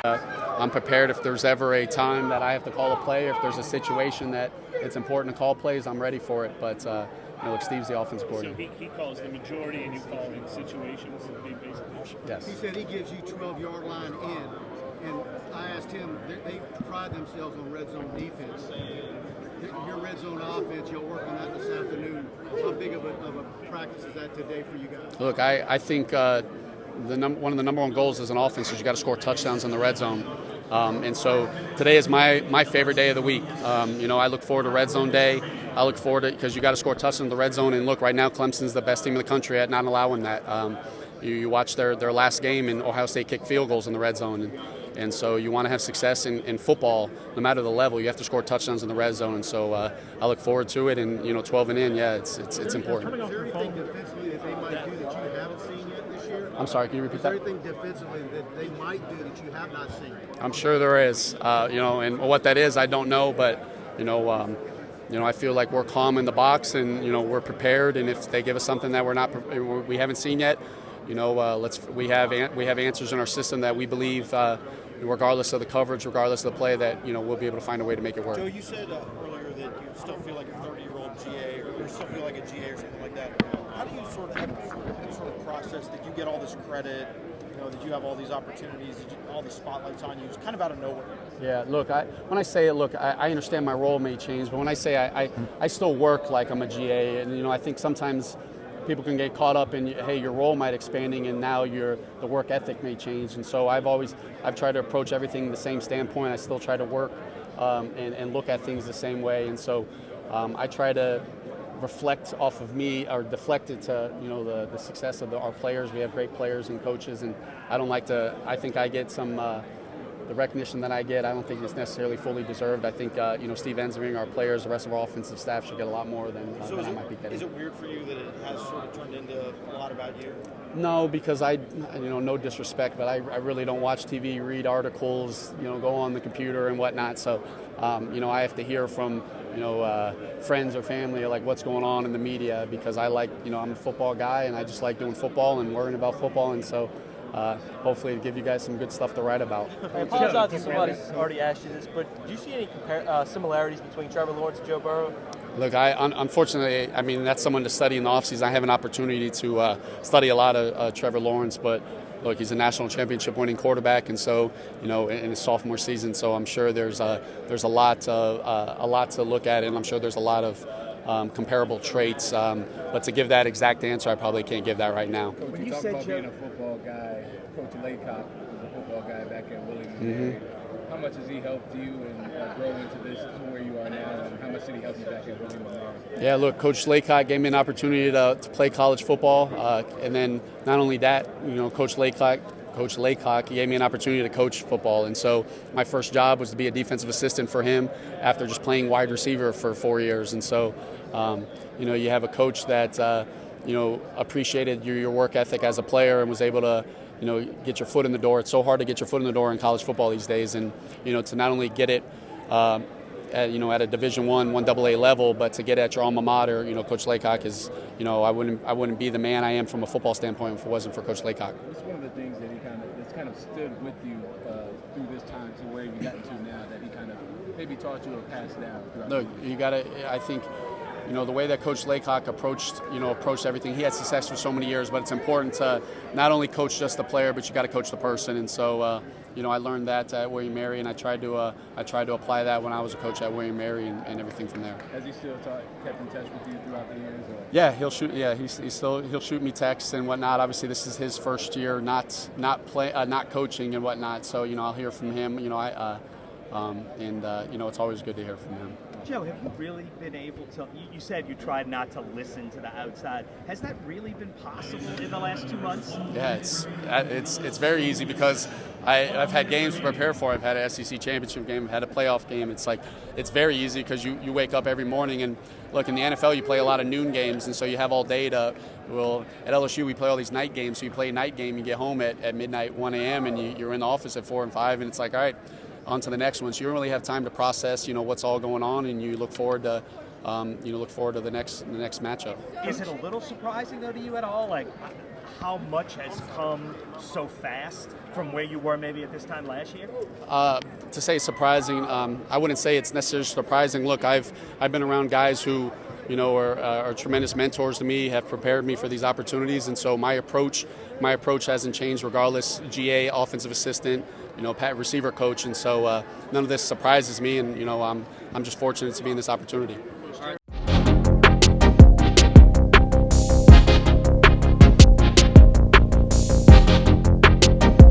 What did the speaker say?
I'm prepared if there's ever a time that I have to call a play, if there's a situation that it's important to call plays, I'm ready for it. But look, Steve's the offensive coordinator. So he calls the majority, and you call in situations. Yes. He said he gives you 12-yard line in, and I asked him. They pride themselves on red zone defense. Your red zone offense, you'll work on that this afternoon. How big of a practice is that today for you guys? Look, I think one of the number one goals as an offense is you got to score touchdowns in the red zone. And so today is my favorite day of the week. I look forward to red zone day. I look forward to because you got to score touchdowns in the red zone. And look, right now Clemson's the best team in the country at not allowing that. You watch their last game, and Ohio State kicked field goals in the red zone. And so you want to have success in football, no matter the level. You have to score touchdowns in the red zone. And so I look forward to it. And 12 and in, yeah, it's important. Is there anything defensively that they might do that you haven't seen yet this year? I'm sorry, can you repeat that? Is there anything defensively that they might do that you have not seen? I'm sure there is. And what that is, I don't know. But I feel like we're calm in the box, and we're prepared. And if they give us something that we haven't seen yet, we have answers in our system that we believe, regardless of the coverage, regardless of the play, that we'll be able to find a way to make it work. Joe, you said earlier that you still feel like a 30-year-old GA, or you still feel like a GA or something like that. How do you sort of process that you get all this credit, that you have all these opportunities, all these spotlights on you? It's kind of out of nowhere. Yeah, look, when I say it, I understand my role may change, but when I say I still work like I'm a GA, and I think sometimes people can get caught up in, hey, your role might expanding, and now the work ethic may change. And so I've tried to approach everything the same standpoint. I still try to work and look at things the same way. And so I try to reflect off of me, or deflect it to the success of our players. We have great players and coaches, and I think I get some the recognition that I get. I don't think it's necessarily fully deserved. I think Steve Ensminger, our players, the rest of our offensive staff should get a lot more than I might be getting. Is it weird for you that it has sort of turned into a lot about you? No, because no disrespect, but I really don't watch TV, read articles, go on the computer and whatnot. So, I have to hear from friends or family, like what's going on in the media, because I'm a football guy, and I just like doing football and worrying about football. And so hopefully to give you guys some good stuff to write about. I apologize if somebody's already asked you this, but do you see any similarities between Trevor Lawrence and Joe Burrow? Look, unfortunately, that's someone to study in the offseason. I have an opportunity to study a lot of Trevor Lawrence, but look, he's a national championship winning quarterback, and so in his sophomore season. So I'm sure there's a lot to look at, and I'm sure there's a lot of comparable traits. But to give that exact answer, I probably can't give that right now. When you talk about being a football guy, Coach Laycock was a football guy back at Williams. Mm-hmm. How much has he helped you and grow into this to where you are now? And how much did he help you back at Williams? Yeah, look, Coach Laycock gave me an opportunity to play college football, and then not only that, Coach Laycock, he gave me an opportunity to coach football. And so my first job was to be a defensive assistant for him after just playing wide receiver for 4 years. And so, you have a coach that, appreciated your work ethic as a player and was able to, get your foot in the door. It's so hard to get your foot in the door in college football these days. And, to not only get it, at a Division I, 1AA level, but to get at your alma mater, Coach Laycock is, I wouldn't be the man I am from a football standpoint if it wasn't for Coach Laycock. What's one of the things that that's kind of stood with you through this time to where you've gotten to now that he kind of maybe taught you or passed down? Look, I think, the way that Coach Laycock approached everything. He had success for so many years, but it's important to not only coach just the player, but you got to coach the person. And so, I learned that at William Mary, and I tried to apply that when I was a coach at William Mary, and everything from there. Has he still kept in touch with you throughout the years? Or? Yeah, he'll shoot. Yeah, he'll shoot me texts and whatnot. Obviously, this is his first year not coaching and whatnot. So I'll hear from him. It's always good to hear from him. Joe, have you really been able to, you said you tried not to listen to the outside. Has that really been possible in the last 2 months? Yeah, it's very easy because I've had games to prepare for. I've had an SEC championship game, I've had a playoff game. It's very easy because you wake up every morning, and look, in the NFL you play a lot of noon games, and so you have all day to, at LSU we play all these night games, so you play a night game, you get home at midnight, 1 a.m., and you're in the office at 4 and 5, and it's like, all right, on to the next one. So you don't really have time to process, what's all going on, and you look forward to, the next matchup. Is it a little surprising though to you at all? Like, how much has come so fast from where you were maybe at this time last year? To say surprising, I wouldn't say it's necessarily surprising. Look, I've been around guys who, you know, are tremendous mentors to me, have prepared me for these opportunities, and so my approach hasn't changed regardless. GA, offensive assistant, you know, receiver coach, and so none of this surprises me, and you know, I'm just fortunate to be in this opportunity.